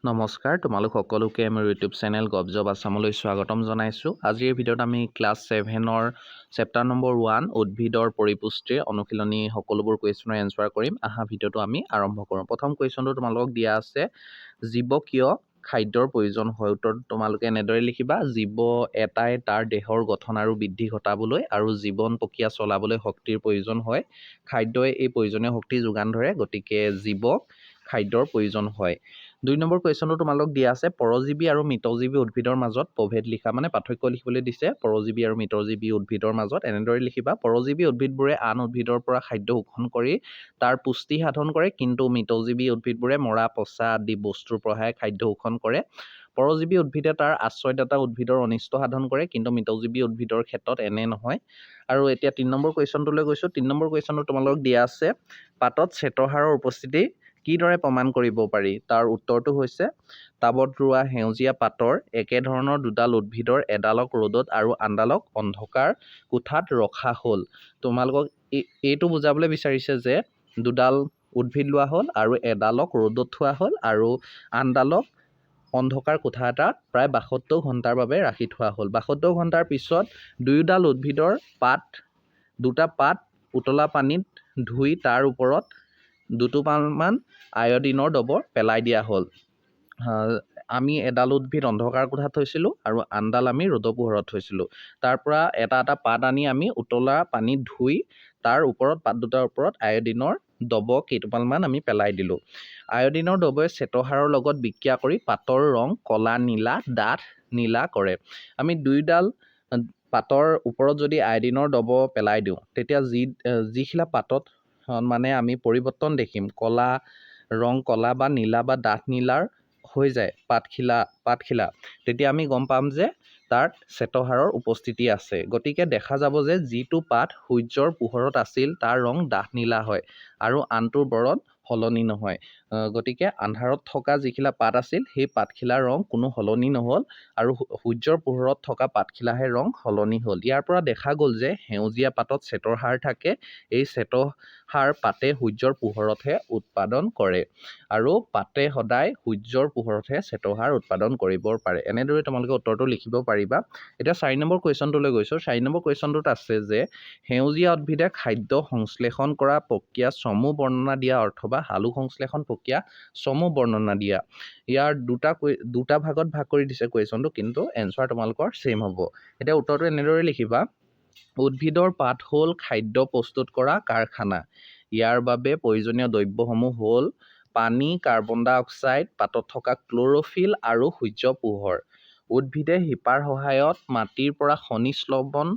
নমস্কাৰ তোমালোক সকলোকে মোৰ ইউটিউব চেনেল গবজব আছামলৈ স্বাগতম জনাইছোঁ। আজিৰ ভিডিঅ'ত আমি ক্লাছ 7ৰ চেপ্টাৰ নম্বৰ 1 উদ্ভিদৰ পৰিপুষ্টিৰ অনুশীলনী সকলোবোৰ কুৱেশ্যনৰ এনচাৰ কৰিম। আহা ভিডিঅ'টো আমি আৰম্ভ কৰোঁ। প্ৰথম কুৱেশ্যনটো তোমালোকক দিয়া আছে, জীৱ কিয় খাদ্যৰ প্ৰয়োজন হয়? উত্তৰটো তোমালোকে এনেদৰে লিখিবা, জীৱ এটাই তাৰ দেহৰ গঠন আৰু বৃদ্ধি ঘটাবলৈ আৰু জীৱন প্ৰক্ৰিয়া চলাবলৈ শক্তিৰ প্ৰয়োজন হয়। খাদ্যই এই প্ৰয়োজনীয় শক্তি যোগান ধৰে, গতিকে জীৱক খাদ্যৰ প্ৰয়োজন হয়। 2 নম্বৰ কুৱেশ্যনটো তোমালোকক দিয়া আছে, পৰজীৱী আৰু মৃতজীৱী উদ্ভিদৰ মাজত প্ৰভেদ লিখা, মানে পাৰ্থক্য লিখিবলৈ দিছে পৰজীৱী আৰু মৃতজীৱী উদ্ভিদৰ মাজত। এনেদৰে লিখিবা, পৰজীৱী উদ্ভিদবোৰে আন উদ্ভিদৰ পৰা খাদ্য শোষণ কৰি তাৰ পুষ্টি সাধন কৰে, কিন্তু মৃতজীৱী উদ্ভিদবোৰে মৰা পচা আদি বস্তুৰ পৰাহে খাদ্য শোষণ কৰে। পৰজীৱী উদ্ভিদে তাৰ আশ্ৰয়দাতা উদ্ভিদৰ অনিষ্ট সাধন কৰে, কিন্তু মৃতজীৱী উদ্ভিদৰ ক্ষেত্ৰত এনে নহয়। আৰু এতিয়া 3 নম্বৰ কুৱেশ্যনটোলৈ গৈছোঁ। 3 নম্বৰ কুৱেশ্যনটো তোমালোকক দিয়া আছে, পাতত শ্বেতসাৰৰ উপস্থিতি কিদৰে প্ৰমাণ কৰিব পাৰি? তাৰ উত্তৰটো হৈছে, টাবত ৰোৱা সেউজীয়া পাতৰ একেধৰণৰ দুডাল উদ্ভিদৰ এডালক ৰ'দত আৰু আনডালক অন্ধকাৰ কোঠাত ৰখা হ'ল। তোমালোকক এইটো বুজাবলৈ বিচাৰিছে যে দুডাল উদ্ভিদ লোৱা হ'ল আৰু এডালক ৰ'দত থোৱা হ'ল আৰু আনডালক অন্ধকাৰ কোঠা এটাত প্ৰায় 72 ঘণ্টাৰ বাবে ৰাখি থোৱা হ'ল। 72 ঘণ্টাৰ পিছত দুয়োডাল উদ্ভিদৰ দুটা পাত উতলা পানীত ধুই তাৰ ওপৰত দুটোপালমান আয়ডিনৰ ডবৰ পেলাই দিয়া হ'ল। আমি এডাল উদ্ভিদ অন্ধকাৰ কোঠাত থৈছিলোঁ আৰু আনডাল আমি ৰ'দৰ পোহৰত থৈছিলোঁ। তাৰ পৰা এটা এটা পাত আনি আমি উতলা পানীত ধুই তাৰ ওপৰত পাত দুটাৰ ওপৰত আয়ডিনৰ ডব কেইটোপালমান আমি পেলাই দিলোঁ। আয়ডিনৰ ডবই শ্বেতসাৰৰ লগত বিক্ৰিয়া কৰি পাতৰ ৰং ক'লা নীলা ডাঠ নীলা কৰে। আমি দুইডাল পাতৰ ওপৰত যদি আয়ডিনৰ ডব পেলাই দিওঁ, তেতিয়া যিখিলা পাতত মানে আমি পৰিৱৰ্তন দেখিম, ৰং ক'লা বা নীলা বা ডাঠ নীলাৰ হৈ যায় পাতখিলা, তেতিয়া আমি গম পাম যে তাত শ্বেতসাৰৰ উপস্থিতি আছে। গতিকে দেখা যাব যে যিটো পাত সূৰ্যৰ পোহৰত আছিল তাৰ ৰং ডাঠ নীলা হয় আৰু আনটোৰ বৰণ সলনি নহয়। গতিকে আন্ধাৰত থকা যিখিলা পাত আছিল সেই পাতখিলাৰ ৰং কোনো সলনি নহ'ল আৰু সূৰ্যৰ পোহৰত থকা পাতখিলাহে ৰং সলনি হ'ল। ইয়াৰ পৰা দেখা গ'ল যে সেউজীয়া পাতত শ্বেতসাৰ থাকে। এই শ্বেতসাৰ পাতে সূৰ্যৰ পোহৰতহে উৎপাদন কৰে আৰু পাতে সদায় সূৰ্যৰ পোহৰতহে শ্বেতসাৰ উৎপাদন কৰিব পাৰে। এনেদৰে তোমালোকে উত্তৰটো লিখিব পাৰিবা। এতিয়া 4 নম্বৰ কুৱেশ্যনটোলৈ গৈছোঁ। 4 নম্বৰ কুৱেশ্যনটোত আছে যে সেউজীয়া উদ্ভিদে খাদ্য সংশ্লেষণ কৰা প্ৰক্ৰিয়া চমু বৰ্ণনা দিয়া অথবা সালোক সংশ্লেষণ প্ৰক্ৰিয়া চমু বৰ্ণনা দিয়া। ইয়াৰ দুটা ভাগত ভাগ কৰি দিছে কুৱেশ্যনটো, কিন্তু এনচাৰ তোমালোকৰ ছেম হ'ব। এতিয়া উত্তৰটো এনেদৰে লিখিবা, উদ্ভিদৰ পাত হ'ল খাদ্য প্ৰস্তুত কৰা কাৰখানা। ইয়াৰ বাবে প্ৰয়োজনীয় দ্ৰব্যসমূহ হ'ল পানী, কাৰ্বন ডাই অক্সাইড, পাতত থকা ক্ল'ৰ'ফিল আৰু সূৰ্য পোহৰ। উদ্ভিদে শিপাৰ সহায়ত মাটিৰ পৰা খনিজ লৱণ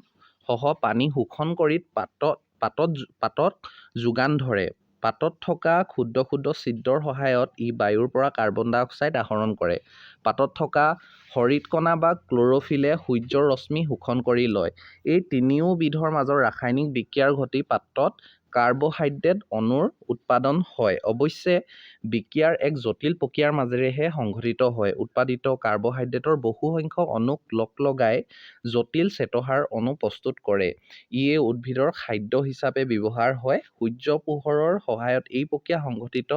সহ পানী শোষণ কৰি পাতত যোগান ধৰে। পাতত থকা ক্ষুদ্ৰ ক্ষুদ্ৰ ছিদ্ৰৰ সহায়ত ই বায়ুৰ পৰা কাৰ্বন ডাই অক্সাইড আহৰণ কৰে। পাতত থকা হৰিতকণা বা ক্ল'ৰ'ফিলে সূৰ্যৰ ৰশ্মি শোষণ কৰি লয়। এই তিনিওবিধৰ মাজৰ ৰাসায়নিক বিক্ৰিয়াৰ ঘটি পাতত কাৰ্বহাইড্ৰেট অণুৰ উৎপাদন হয়। অৱশ্যে বিক্ৰিয়াৰ এক জটিল প্ৰক্ৰিয়াৰ মাজেৰেহে সংঘটিত হয়। উৎপাদিত কাৰ্বহাইড্ৰেটৰ বহু সংখ্যক অণুক লগাই জটিল শ্বেতসাৰ অণু প্ৰস্তুত কৰে। এই উদ্ভিদৰ খাদ্য হিচাপে ব্যৱহাৰ হয়। সূৰ্য পোহৰৰ সহায়ত এই প্ৰক্ৰিয়া সংঘটিত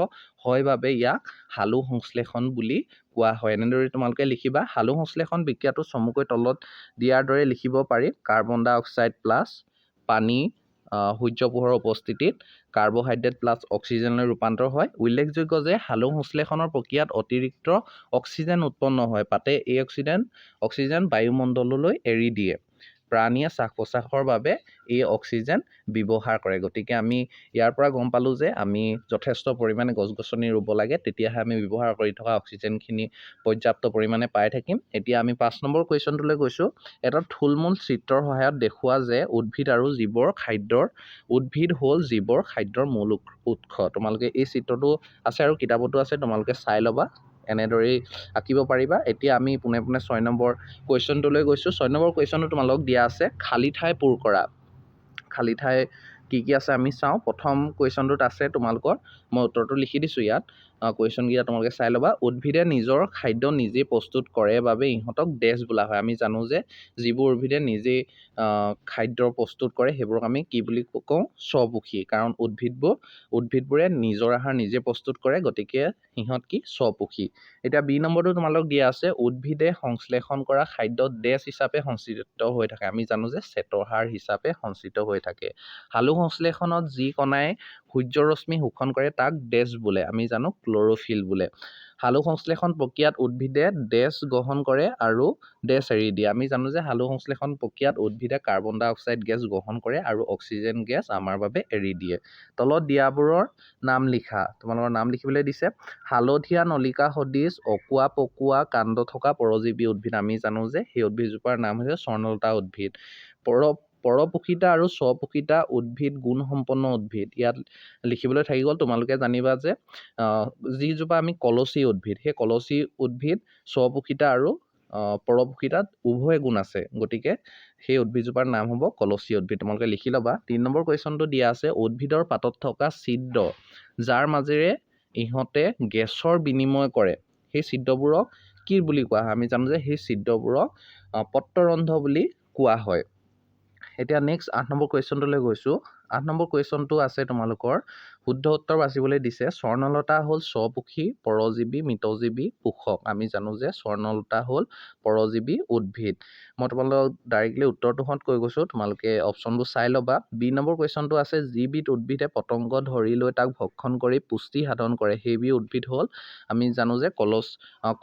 হয় বাবে ইয়াক সালোক সংশ্লেষণ বুলি কোৱা হয়। এনেদৰে তোমালোকে লিখিবা। সালোক সংশ্লেষণ বিক্ৰিয়াটো চমুকৈ তলত দিয়াৰ দৰে লিখিব পাৰি। কাৰ্বন ডাই অক্সাইড প্লাছ পানী সূৰ্য পোহৰৰ উপস্থিতিত কাৰ্বহাইড্ৰেট প্লাছ অক্সিজেনলৈ ৰূপান্তৰ হয়। উল্লেখযোগ্য যে সালোক সংশ্লেষণৰ প্ৰক্ৰিয়াত অতিৰিক্ত অক্সিজেন উৎপন্ন হয়। পাতে এই অক্সিজেন বায়ুমণ্ডললৈ এৰি দিয়ে। প্ৰাণীয়ে শ্বাস-প্ৰশ্বাসৰ বাবে এই অক্সিজেন ব্যৱহাৰ কৰে। গতিকে আমি ইয়াৰ পৰা গম পালোঁ যে আমি যথেষ্ট পৰিমাণে গছ-গছনি ৰুব লাগে, তেতিয়াহে আমি ব্যৱহাৰ কৰি থকা অক্সিজেনখিনি পৰ্যাপ্ত পৰিমাণে পাই থাকিম। এতিয়া আমি 5 নম্বৰ কুৱেশ্যনটোলৈ গৈছোঁ। এটা থুলমূল চিত্ৰৰ সহায়ত দেখুওৱা যে উদ্ভিদ হ'ল জীৱৰ খাদ্যৰ মূল উৎস। তোমালোকে এই চিত্ৰটো আছে আৰু কিতাপতো আছে, তোমালোকে চাই ল'বা, এনেদৰেই আঁকিব পাৰিবা। এতিয়া আমি পোনে পোনে 6 নম্বৰ কুৱেশ্যনটোলৈ গৈছোঁ। 6 নম্বৰ কুৱেশ্যনটো তোমালোকক দিয়া আছে, খালী ঠাই পূৰ কৰা। খালী ঠাই কি কি আছে আমি চাওঁ। প্ৰথম কুৱেশ্যনটোত আছে তোমালোকৰ, মই উত্তৰটো লিখি দিছোঁ ইয়াত, কুৱেশ্যনকেইটা তোমালোকে চাই ল'বা। উদ্ভিদে নিজৰ খাদ্য নিজে প্ৰস্তুত কৰে বাবে ইহঁতক ডেছ বোলা হয়। আমি জানো যে যিবোৰ উদ্ভিদে নিজেই খাদ্য প্ৰস্তুত কৰে সেইবোৰক আমি কি বুলি কওঁ? স্বপোষী। কাৰণ উদ্ভিদবোৰে নিজৰ আহাৰ নিজে প্ৰস্তুত কৰে, গতিকে সিহঁত কি? স্বপোষী। এতিয়া বি নম্বৰটো তোমালোকক দিয়া আছে, উদ্ভিদে সংশ্লেষণ কৰা খাদ্য ডেছ হিচাপে সঞ্চিত হৈ থাকে। আমি জানো যে শ্বেতসাৰ হিচাপে সঞ্চিত হৈ থাকে। সালোক সংশ্লেষণত যি কণাই সূৰ্যৰশ্মি শোষণ কৰে তাক ডেছ বোলে। আমি জানো ক্লৰ'ফিল বোলে। সালোক সংশ্লেষণ প্ৰক্ৰিয়াত উদ্ভিদে ডেছ গ্ৰহণ কৰে আৰু ডেছ এৰি দিয়ে। আমি জানো যে সালোক সংশ্লেষণ প্ৰক্ৰিয়াত উদ্ভিদে কাৰ্বন ডাই অক্সাইড গেছ গ্ৰহণ কৰে আৰু অক্সিজেন গেছ আমাৰ বাবে এৰি দিয়ে। তলত দিয়াবোৰৰ নাম লিখা। তোমালোকৰ নাম লিখিবলৈ দিছে। হালধীয়া নলিকা সদৃশ অকোৱা পকোৱা কাণ্ড থকা পৰজীৱী উদ্ভিদ। আমি জানো যে সেই উদ্ভিদজোপাৰ নাম হৈছে স্বৰ্ণলতা উদ্ভিদ। পৰপোষিতা আৰু স্বপোষিতা উদ্ভিদ গুণসম্পন্ন উদ্ভিদ। ইয়াত লিখিবলৈ থাকি গ'ল। তোমালোকে জানিবা যে যিজোপা আমি কলচী উদ্ভিদ, সেই কলচী উদ্ভিদ স্বপোষিতা আৰু পৰপোষিতাত উভয় গুণ আছে, গতিকে সেই উদ্ভিদজোপাৰ নাম হ'ব কলচী উদ্ভিদ। তোমালোকে লিখি ল'বা। 3 নম্বৰ কুৱেশ্যনটো দিয়া আছে, উদ্ভিদৰ পাতত থকা ছিদ্ৰ যাৰ মাজেৰে ইহঁতে গেছৰ বিনিময় কৰে, সেই ছিদ্ৰবোৰক কি বুলি কোৱা হয়? আমি জানো যে সেই ছিদ্ৰবোৰক পত্ৰৰন্ধ্ৰ বুলি কোৱা হয়। এতিয়া নেক্সট 8 নম্বৰ কুৱেশ্যনটোলৈ গৈছোঁ। 8 নম্বৰ কুৱেশ্যনটো আছে তোমালোকৰ শুদ্ধ উত্তৰ বাছিবলৈ দিছে। স্বৰ্ণলতা হ'ল স্বপোষী, পৰজীৱী, মৃতজীৱী, পোষক। আমি জানো যে স্বৰ্ণলতা হ'ল পৰজীৱী উদ্ভিদ। মই তোমালোকক ডাইৰেক্টলি উত্তৰটোহঁত কৈ গৈছোঁ, তোমালোকে অপশ্যনবোৰ চাই ল'বা। বি নম্বৰ কুৱেশ্যনটো আছে, যিবিধ উদ্ভিদে পতংগ ধৰি লৈ তাক ভক্ষণ কৰি পুষ্টি সাধন কৰে সেইবিধ উদ্ভিদ হ'ল, আমি জানো যে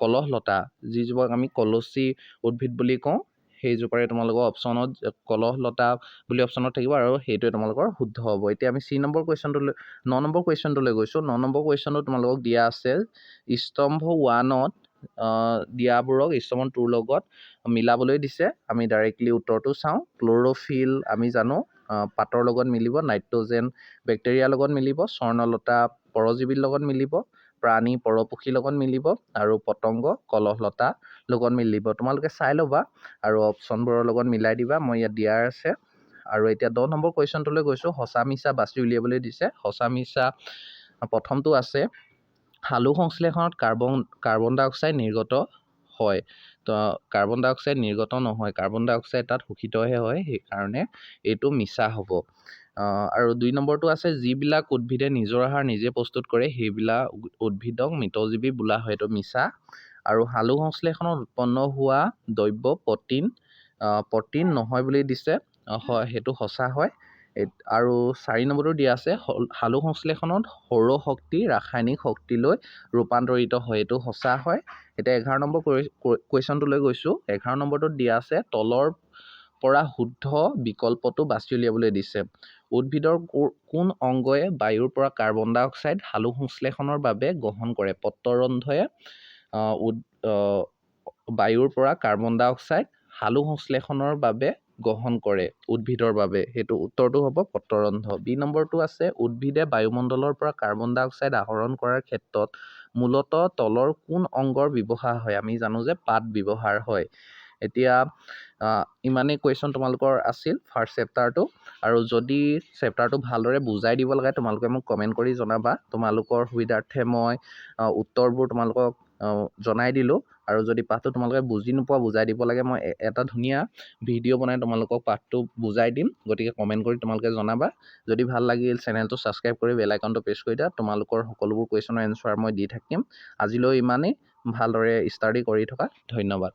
কলহলতা, যিজোপাক আমি কলচী উদ্ভিদ বুলি কওঁ, সেইজোপাৰে তোমালোকৰ অপশ্যনত কলহলতা বুলি অপশ্যনত থাকিব আৰু সেইটোৱে তোমালোকৰ শুদ্ধ হ'ব। এতিয়া আমি 9 নম্বৰ কুৱেশ্যনটোলৈ গৈছোঁ। 9 নম্বৰ কুৱেশ্যনটো তোমালোকক দিয়া আছে, স্তম্ভ 1ত দিয়াবোৰক স্তম্ভ 2ৰ লগত মিলাবলৈ দিছে। আমি ডাইৰেক্টলি উত্তৰটো চাওঁ। ক্লৰ'ফিল আমি জানো পাতৰ লগত মিলিব, নাইট্ৰজেন বেক্টেৰিয়াৰ লগত মিলিব, স্বৰ্ণলতা পৰজীৱীৰ লগত মিলিব, প্ৰাণী পৰপোষীৰ লগত মিলিব আৰু পতংগ কলহলতা লগত মিলিব। তোমালোকে চাই ল'বা আৰু অপশ্যনবোৰৰ লগত মিলাই দিবা। মই ইয়াত দিয়াৰ আছে। আৰু এতিয়া 10 নম্বৰ কুৱেশ্যনটোলৈ গৈছোঁ। সঁচা মিছা বাছি উলিয়াবলৈ দিছে। সঁচা মিছা প্ৰথমটো আছে, সালোক সংশ্লেষণত কাৰ্বন ডাই অক্সাইড নিৰ্গত হয়। তো কাৰ্বন ডাই অক্সাইড নিৰ্গত নহয়, কাৰ্বন ডাই অক্সাইড তাত শোষিতহে হয়, সেইকাৰণে এইটো মিছা হ'ব। আৰু 2 নম্বৰটো আছে, যিবিলাক উদ্ভিদে নিজৰ আহাৰ নিজে প্ৰস্তুত কৰে সেইবিলাক উদ্ভিদক মৃতজীৱী বোলা হয়, এইটো মিছা। আৰু সালোক সংশ্লেষণত উৎপন্ন হোৱা দ্ৰব্য প্ৰটিন নহয় বুলি দিছে, হয় সেইটো সঁচা হয়। আৰু 4 নম্বৰটো দিয়া আছে, সালোক সংশ্লেষণত সৌৰশক্তি ৰাসায়নিক শক্তিলৈ ৰূপান্তৰিত হয়, এইটো সঁচা হয়। এতিয়া 11 নম্বৰ কুৱেশ্যনটোলৈ গৈছোঁ। 11 নম্বৰটোত দিয়া আছে, তলৰ পৰা শুদ্ধ বিকল্পটো বাছি উলিয়াবলৈ দিছে। উদ্ভিদৰ কোন অংগই বায়ুৰ পৰা কাৰ্বন ডাই অক্সাইড সালোক সংশ্লেষণৰ বাবে গ্ৰহণ কৰে? পত্ৰৰন্ধ্ৰই বায়ুৰ পৰা কাৰ্বন ডাই অক্সাইড সালোক সংশ্লেষণৰ বাবে গ্ৰহণ কৰে উদ্ভিদৰ বাবে, সেইটো উত্তৰটো হ'ব পত্ৰৰন্ধ্ৰ। বি নম্বৰটো আছে, উদ্ভিদে বায়ুমণ্ডলৰ পৰা কাৰ্বন ডাই অক্সাইড আহৰণ কৰাৰ ক্ষেত্ৰত মূলতঃ তলৰ কোন অংগৰ ব্যৱহাৰ হয়? আমি জানো যে পাত ব্যৱহাৰ হয়। এতিয়া ইমানেই কুৱেশ্যন তোমালোকৰ আছিল ফাৰ্ষ্ট চেপ্টাৰটো। আৰু যদি চেপ্টাৰটো ভালদৰে বুজাই দিব লাগে তোমালোকে মোক কমেণ্ট কৰি জনাবা। তোমালোকৰ সুবিধাৰ্থে মই উত্তৰবোৰ তোমালোকক জনাই দিলোঁ। আৰু যদি পাঠটো তোমালোকে বুজি নোপোৱা, বুজাই দিব লাগে, মই এটা ধুনীয়া ভিডিঅ' বনাই তোমালোকক পাঠটো বুজাই দিম, গতিকে কমেণ্ট কৰি তোমালোকে জনাবা। যদি ভাল লাগিল চেনেলটো ছাবস্ক্ৰাইব কৰি বেল আইকনটো প্ৰেছ কৰি দিয়া। তোমালোকৰ সকলোবোৰ কুৱেশ্যনৰ এনচাৰ মই দি থাকিম। আজিলৈ ইমানেই। ভালদৰে ষ্টাডি কৰি থকা। ধন্যবাদ।